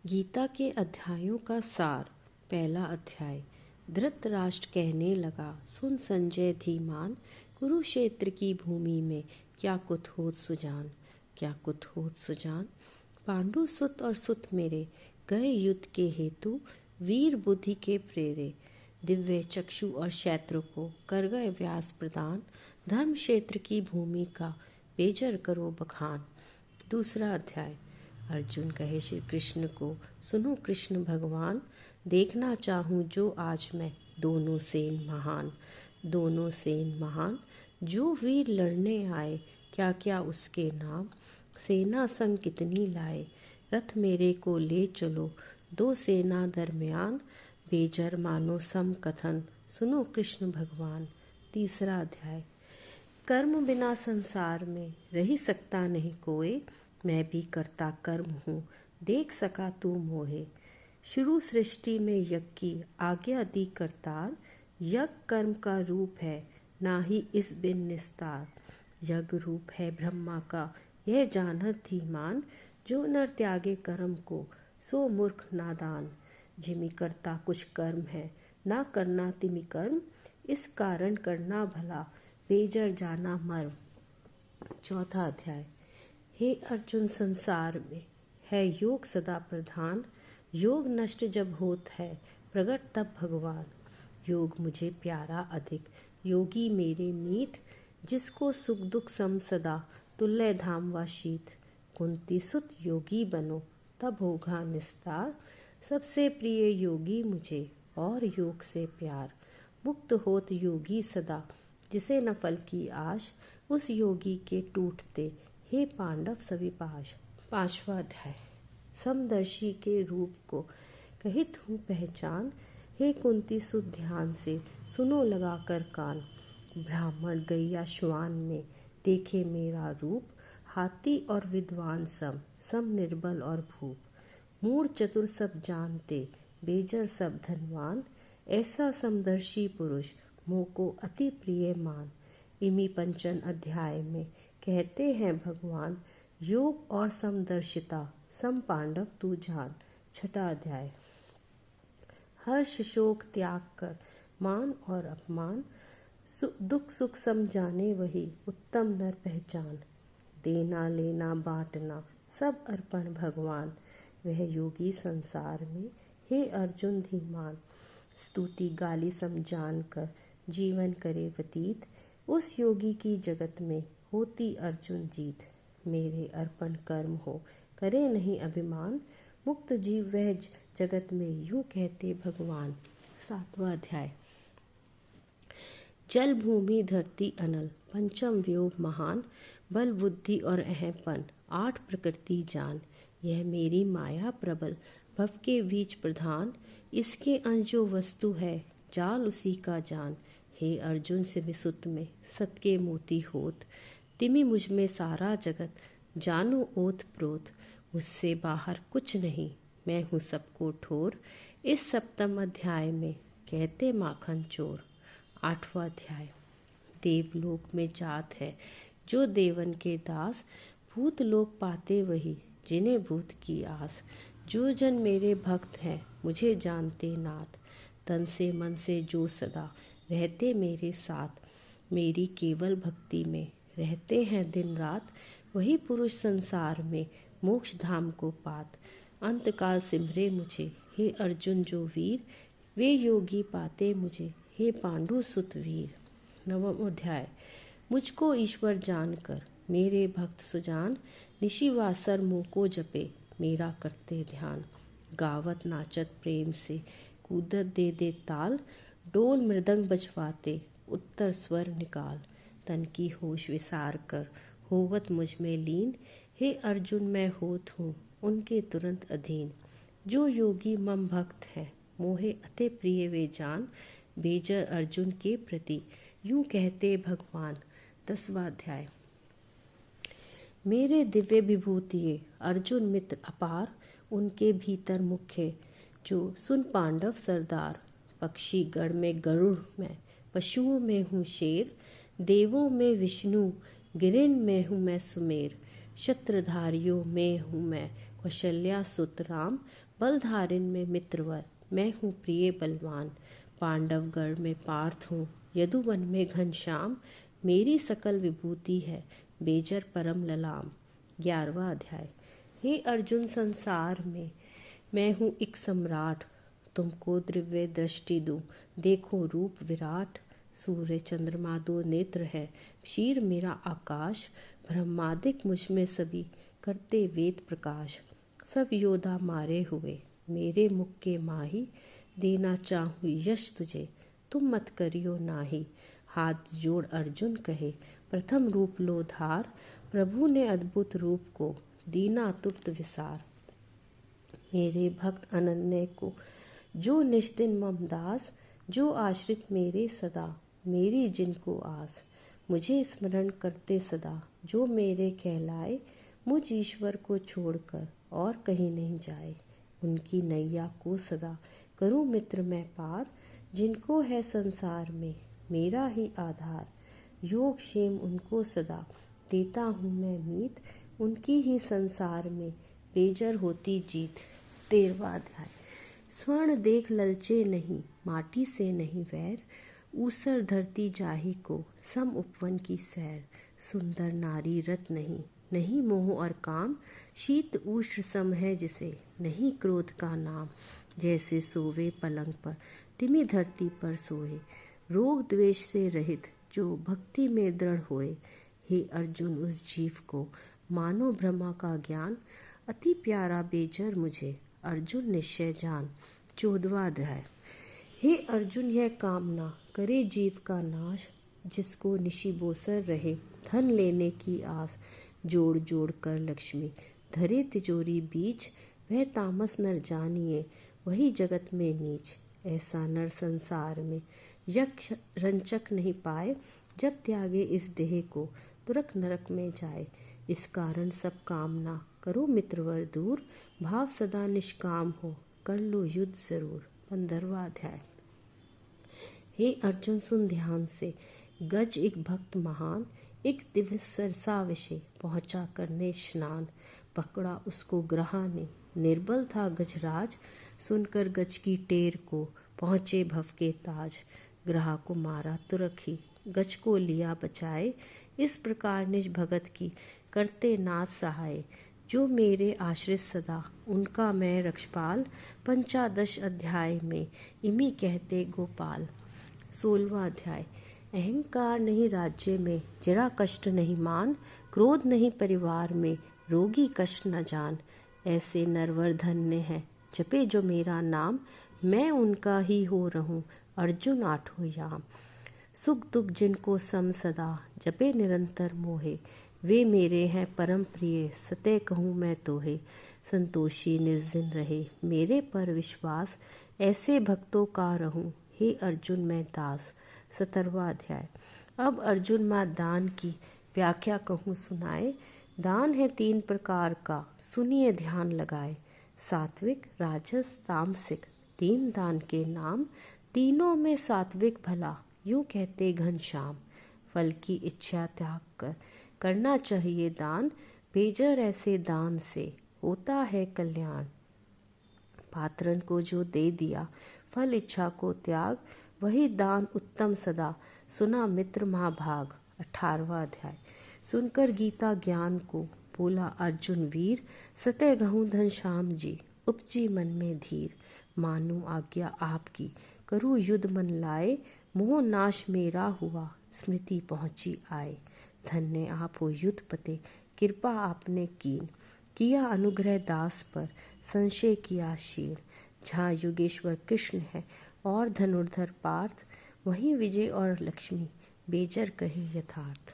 गीता के अध्यायों का सार। पहला अध्याय। धृतराष्ट्र कहने लगा, सुन संजय धीमान, कुरुक्षेत्र की भूमि में क्या कुतहोत सुजान, क्या कुतहोत सुजान। पांडु सुत और सुत मेरे गए युद्ध के हेतु, वीर बुद्धि के प्रेरे। दिव्य चक्षु और क्षेत्र को कर गए व्यास प्रदान, धर्म क्षेत्र की भूमि का बेजर करो बखान। दूसरा अध्याय। अर्जुन कहे श्री कृष्ण को, सुनो कृष्ण भगवान, देखना चाहूँ जो आज मैं दोनों सेन महान, दोनों सेन महान। जो वीर लड़ने आए क्या क्या उसके नाम, सेना संग कितनी लाए, रथ मेरे को ले चलो दो सेना दरमियान, बेजर मानो सम कथन, सुनो कृष्ण भगवान। तीसरा अध्याय। कर्म बिना संसार में रही सकता नहीं कोई, मैं भी करता कर्म हूँ देख सका तू मोहे। शुरू सृष्टि में यज्ञ की आज्ञा दी करतार, यज्ञ कर्म का रूप है ना ही इस बिन निस्तार। यज्ञ रूप है ब्रह्मा का यह जानत धीमान, जो नर त्यागे कर्म को सो मूर्ख नादान। जिमि करता कुछ कर्म है ना करना तिमि कर्म, इस कारण करना भला बेजर जाना मर्म। चौथा अध्याय। हे अर्जुन, संसार में है योग सदा प्रधान, योग नष्ट जब होत है प्रगट तब भगवान। योग मुझे प्यारा अधिक, योगी मेरे मीत, जिसको सुख दुख सम सदा तुल्य धाम व शीत। कुंती सुत योगी बनो तब होगा निस्तार, सबसे प्रिय योगी मुझे और योग से प्यार। मुक्त होत योगी सदा जिसे न फल की आश, उस योगी के टूटते हे पांडव सभी पाश। पांचवा अध्याय। समदर्शी के रूप को कहित हूँ पहचान, हे कुंती सुत ध्यान से सुनो लगा कर कान। ब्राह्मण गैया श्वान में देखे मेरा रूप, हाथी और विद्वान सम सम निर्बल और भूप। मूढ़ चतुर सब जानते बेजर सब धनवान, ऐसा समदर्शी पुरुष मोह को अति प्रिय मान। इमी पंचन अध्याय में कहते हैं भगवान, योग और समदर्शिता सम पांडव तू जान। छठा अध्याय। हर्ष शोक त्याग कर मान और अपमान, दुख सुख सम जाने वही उत्तम नर पहचान। देना लेना बांटना सब अर्पण भगवान, वह योगी संसार में हे अर्जुन धीमान। स्तुति गाली समझान कर जीवन करे व्यतीत, उस योगी की जगत में होती अर्जुन जीत। मेरे अर्पण कर्म हो करे नहीं अभिमान, मुक्त जीव वह जगत में यूं कहते भगवान। सातवां अध्याय। जल भूमि धरती अनल पंचम व्योम महान, बल बुद्धि और अहंपन आठ प्रकृति जान। यह मेरी माया प्रबल भव के बीच प्रधान, इसके अंश जो वस्तु है जाल उसी का जान। हे अर्जुन से विसुत में सत के मोती होत, तिमि मुझ में सारा जगत जानो ओत प्रोत। मुझसे बाहर कुछ नहीं मैं हूँ सबको ठोर, इस सप्तम अध्याय में कहते माखन चोर। आठवां अध्याय। देवलोक में जात है जो देवन के दास, भूत लोक पाते वही जिन्हें भूत की आस। जो जन मेरे भक्त हैं मुझे जानते नाथ, तन से मन से जो सदा रहते मेरे साथ। मेरी केवल भक्ति में रहते हैं दिन रात, वही पुरुष संसार में मोक्ष धाम को पात। अंतकाल सिमरे मुझे हे अर्जुन जो वीर, वे योगी पाते मुझे हे पांडु सुत वीर। नवम अध्याय। मुझको ईश्वर जानकर मेरे भक्त सुजान, निशिवासर मुँह को जपे मेरा करते ध्यान। गावत नाचत प्रेम से कूदत दे दे ताल, डोल मृदंग बजवाते उत्तर स्वर निकाल। तन की होश विसार कर होवत मुझ में लीन, हे अर्जुन मैं होत हूँ उनके तुरंत अधीन। जो योगी मम भक्त हैं मोहे अति प्रिय वे जान, बेजर अर्जुन के प्रति यूं कहते भगवान। 10वां अध्याय। मेरे दिव्य विभूतिये अर्जुन मित्र अपार, उनके भीतर मुख्य जो सुन पांडव सरदार। पक्षी गण में गरुड़ मैं, पशुओं में हूँ शेर, देवों में विष्णु, गिरिन में हूँ मैं सुमेर। शत्रधारियों में हूँ मैं कौशल्या सुत राम, बलधारिन में मित्रवर, मैं हूँ प्रिय बलवान। पांडवगढ़ में पार्थ हूँ, यदुवन में घनश्याम, मेरी सकल विभूति है, बेजर परम ललाम। 11वां अध्याय। हे अर्जुन, संसार में मैं हूँ एक सम्राट, तुमको दिव्य दृष्टि दूं, देखो रूप विराट। सूर्य चंद्रमा दो नेत्र है, शीर मेरा आकाश, ब्रह्मादिक मुझ में सभी करते वेद प्रकाश। सब योद्धा मारे हुए, मेरे मुख के माही, देना चाहूँ यश तुझे, तुम मत करियो नाही। हाथ जोड़ अर्जुन कहे, प्रथम रूप लो धार, प्रभु ने अद्भुत रूप को दीना तुप्त विसार। मेरे भक्त अनन्य को जो निष्दिन मम दास, जो आश्रित मेरे सदा, मेरी जिनको आस। मुझे स्मरण करते सदा, जो मेरे कहलाए, मुझ ईश्वर को छोड़कर और कहीं नहीं जाए। उनकी नैया को सदा करूं मित्र मैं पार, जिनको है संसार में मेरा ही आधार। योग क्षेम उनको सदा देता हूँ मैं मीत, उनकी ही संसार में बेजर होती जीत। 13वां अध्याय। स्वर्ण देख ललचे नहीं, माटी से नहीं वैर, ऊसर धरती जाहि को सम उपवन की सैर। सुंदर नारी रत नहीं, नहीं मोह और काम, शीत उष्ण सम है जिसे, नहीं क्रोध का नाम। जैसे सोवे पलंग पर, तिमि धरती पर सोए, रोग द्वेष से रहित जो भक्ति में दृढ़ होए। हे अर्जुन, उस जीव को मानो ब्रह्मा का ज्ञान, अति प्यारा बेजर मुझे अर्जुन निश्चय जान। 14वां अध्याय। हे अर्जुन, यह कामना करे जीव का नाश, जिसको निशि बोसर रहे धन लेने की आस। जोड़ जोड़ कर लक्ष्मी धरे तिजोरी बीच, वह तामस नर जानिए वही जगत में नीच। ऐसा नर संसार में यक्ष रंचक नहीं पाए, जब त्यागे इस देह को तुरक नरक में जाए। इस कारण सब कामना करो मित्रवर दूर, भाव सदा निष्काम हो कर लो युद्ध जरूर। 15वां अध्याय। हे अर्जुन, सुन ध्यान से, गज एक भक्त महान, एक दिव्य सरसा विषय पहुंचा करने स्नान। पकड़ा उसको ग्रहा ने, निर्बल था गजराज, सुनकर गज की टेर को पहुँचे भव के ताज। ग्रहा को मारा तुरक ही, गज को लिया बचाए, इस प्रकार निज भगत की करते नाथ सहाय। जो मेरे आश्रित सदा, उनका मैं रक्षपाल, 15 अध्याय में इमी कहते गोपाल। 16वां अध्याय। अहंकार नहीं राज्य में, जरा कष्ट नहीं मान, क्रोध नहीं परिवार में, रोगी कष्ट न जान। ऐसे नरवर धन्य है, जपे जो मेरा नाम, मैं उनका ही हो रहूं अर्जुन 8वां याम। सुख दुख जिनको सम सदा, जपे निरंतर मोहे, वे मेरे हैं परम प्रिय, सत्य कहूँ मैं तोहे। संतोषी निज रहे, मेरे पर विश्वास, ऐसे भक्तों का रहूं हे अर्जुन मैं दास। 17वां अध्याय। अब अर्जुन माँ दान की व्याख्या कहूँ सुनाए। दान है 3 प्रकार का, सुनिए ध्यान लगाए। सात्विक, राजस, तामसिक, 3 दान के नाम, तीनों में सात्विक भला, यूँ कहते घनश्याम। फल की इच्छा त्याग कर करना चाहिए दान, बेजर ऐसे दान से होता है कल्याण। पात्रन को जो दे दिया फल इच्छा को त्याग, वही दान उत्तम सदा, सुना मित्र महाभाग। 18वां अध्याय। सुनकर गीता ज्ञान को बोला अर्जुन वीर, सत्य कहूँ घनश्याम जी, उपजी मन में धीर। मानू आज्ञा आपकी, करूँ युद्ध मन लाए, मोह नाश मेरा हुआ, स्मृति पहुँची आए। धन्य आप हो युद्ध पते, कृपा आपने कीन, किया अनुग्रह दास पर, संशय किया क्षीण। जहाँ युगेश्वर कृष्ण है और धनुर्धर पार्थ, वहीं विजय और लक्ष्मी बेजर कहे यथार्थ।